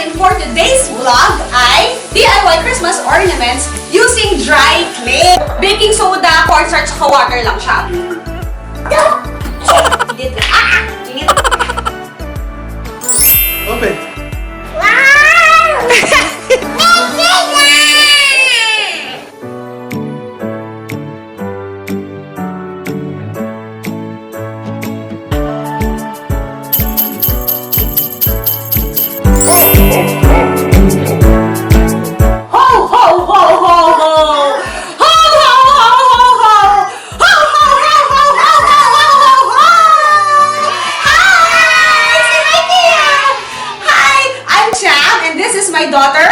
natin for today's vlog ay DIY Christmas ornaments using dry clay. Baking soda, cornstarch, saka water lang siya. Init. Open. Wow! My daughter,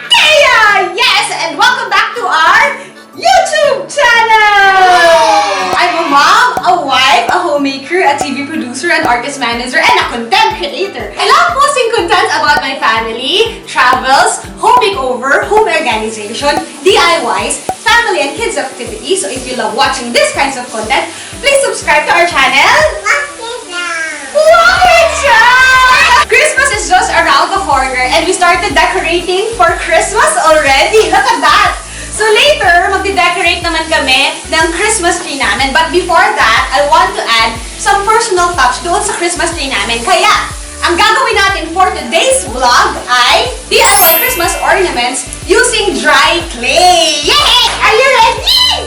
Keia! Yes! And welcome back to our YouTube channel! I'm a mom, a wife, a homemaker, a TV producer, an artist manager, and a content creator. I love posting content about my family, travels, home makeover, home organization, DIYs, family and kids activities. So if you love watching this kinds of content, please subscribe to our channel. Love it, Cham! Christmas is just around the corner and we started decorating for Christmas already. Look at that! So later, magde-decorate naman kami ng Christmas tree namin. But before that, I want to add some personal touch doon sa Christmas tree namin. Kaya, ang gagawin natin for today's vlog ay DIY Christmas ornaments using dry clay. Yay! Are you ready? Yay!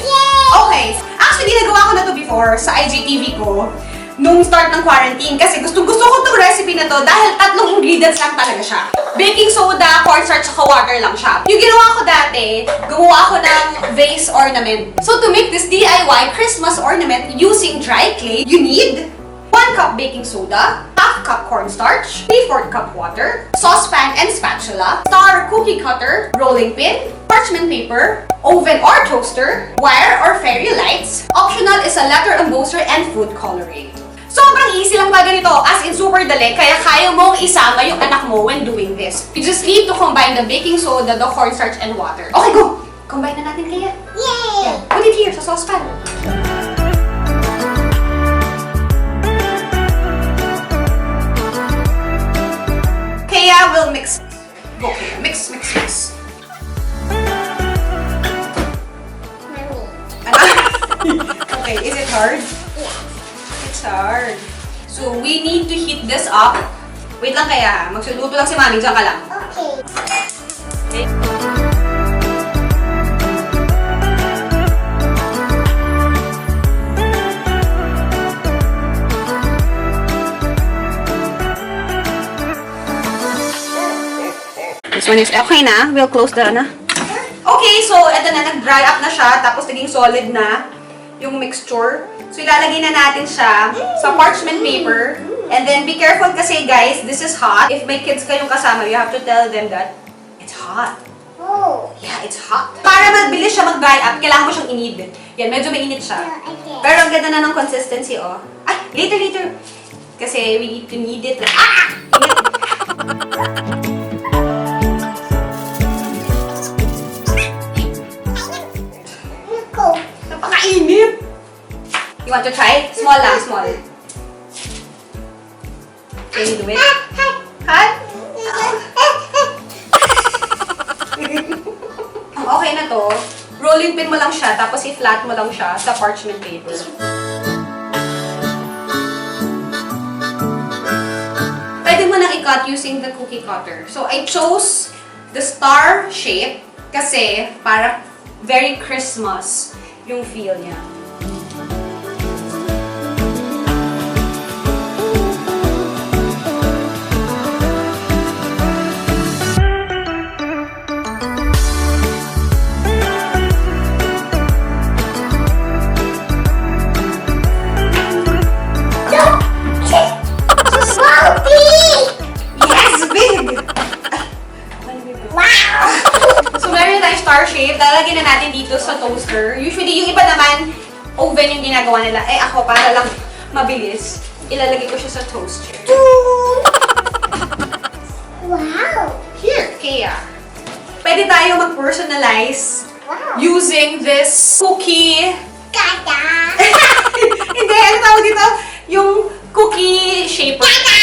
Okay. Actually, ginagawa ko na to before sa IGTV ko nung start ng quarantine kasi gusto ko itong recipe na to dahil tatlong ingredients lang talaga siya. Baking soda, cornstarch, saka water lang siya. Yung ginawa ko dati, gumawa ako ng vase ornament. So to make this DIY Christmas ornament using dry clay, you need 1 cup baking soda, half cup cornstarch, 3/4 cup water, saucepan and spatula, star cookie cutter, rolling pin, parchment paper, oven or toaster, wire or fairy lights. Optional is a letter embosser and food coloring. Sobrang easy lang ba ganito, as in super dali, kaya kaya mong isama yung anak mo when doing this. You just need to combine the baking soda, the cornstarch, and water. Okay, go! Combine na natin kaya. Yay! Yeah. Put it here sa saucepan. Kaya will mix. Go, Kaya. Mix, mix, mix. Okay, is it hard? Hard. So, we need to heat this up. Wait lang Kaya. Magsuluto lang si Mami. Diyan ka lang. Okay. This one is okay na. We'll close the na. Okay, so eto na. Nag-dry up na siya. Tapos naging solid na yung mixture. So, ilalagay na natin siya sa parchment paper. And then, be careful kasi, guys, this is hot. If may kids kayong kasama, you have to tell them that it's hot. Oh. Yeah, it's hot. Para mabilis siya mag-dry up, kailangan mo siyang init. Yan, medyo mainit siya. Pero ang ganda na ng consistency, oh. Ay, later. Kasi we need to knead it. Ah! Napakainit! You want to try? Small lang, small. Can you do it? Hot? Okay na to. Rolling pin mo lang siya, tapos i-flat mo lang siya sa parchment paper. Pwede mo nang i-cut using the cookie cutter. So, I chose the star shape kasi para very Christmas yung feel niya. Shape, lalagyan na natin dito sa toaster. Usually, yung iba naman, oven yung ginagawa nila. Eh, ako, para lang mabilis, ilalagay ko siya sa toaster. Wow! Here, Keia. Pwede tayo mag-personalize using this cookie... Kata! Hindi, ano tawag dito? Yung cookie shaper. Kata!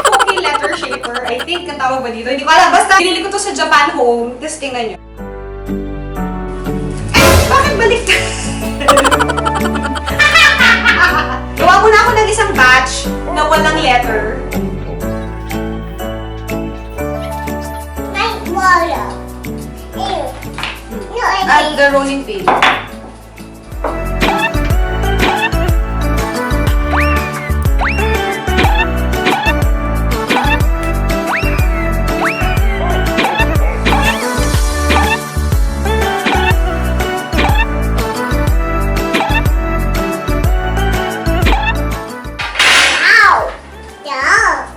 Cookie letter shaper. I think ang tawag ba dito? Hindi ko alam. Basta, binili ko to sa Japan Home. Tapos tingnan nyo. Bakit balik? Gawa muna ako ng isang batch na walang letter. At the rolling pin.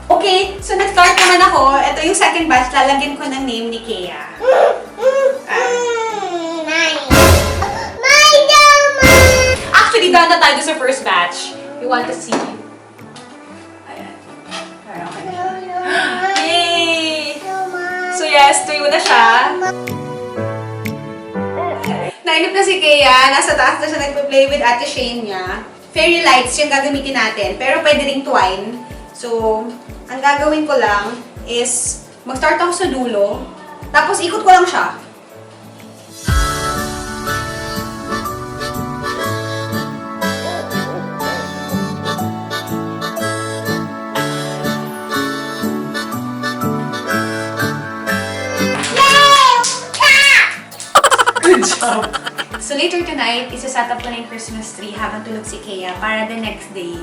Okay, so nag-start naman ako. Ito yung second batch. Lalagyan ko ng name ni Keia. Actually, done na tayo sa first batch. You want to see? Ayan. Parang ka na siya. Yay! So yes, tuyo na siya. Nainip na si Keia. Nasa taas na siya nagpa-play with Ate Shane niya. Fairy lights yung gagamitin natin. Pero pwede ring twine. So, ang gagawin ko lang is mag-start ako sa dulo. Tapos ikot ko lang siya. Good job! So later tonight, isa-set up ko na yung Christmas tree habang tulog si Keia para the next day,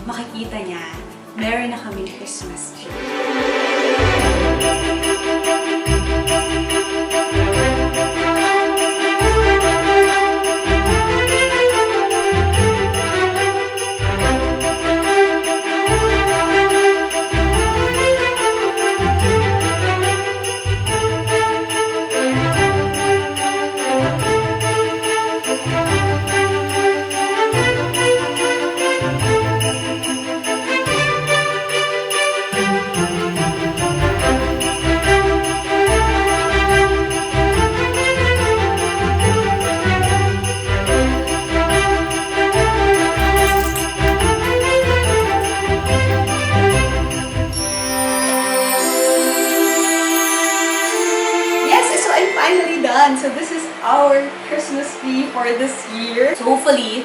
makikita niya, meron na kaming Christmas tree. Finally done! So this is our Christmas tree for this year. So hopefully,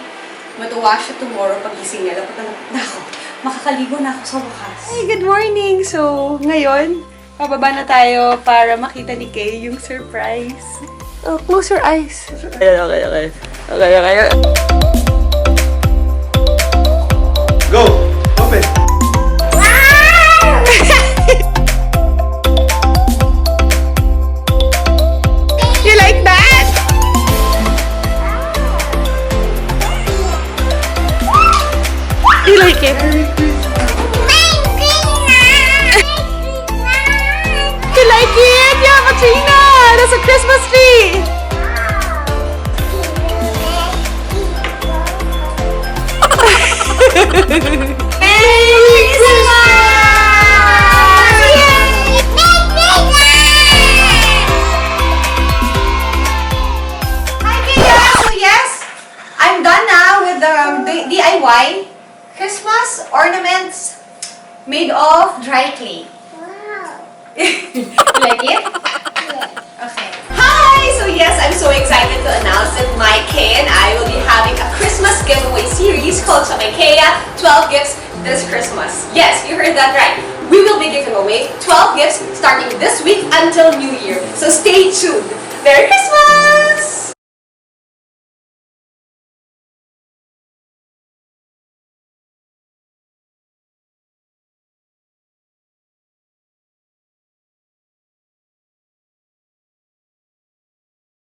matuwa siya tomorrow pagising niya. Dapat na ako. Makakaligo na ako sa wakas. Hey, good morning! So, ngayon, pababa na tayo para makita ni Kay yung surprise. Oh, close your eyes. Okay. Go! Open! You like that? You like it? You like it? Yeah, Patrina! That's a Christmas tree! Merry Christmas! I'm done now with the DIY Christmas ornaments made of dry clay. Wow. You like it? Yeah. Okay. Hi! So yes, I'm so excited to announce that my Keia and I will be having a Christmas giveaway series called Cham 12 Gifts this Christmas. Yes, you heard that right. We will be giving away 12 gifts starting this week until New Year. So stay tuned. Merry Christmas!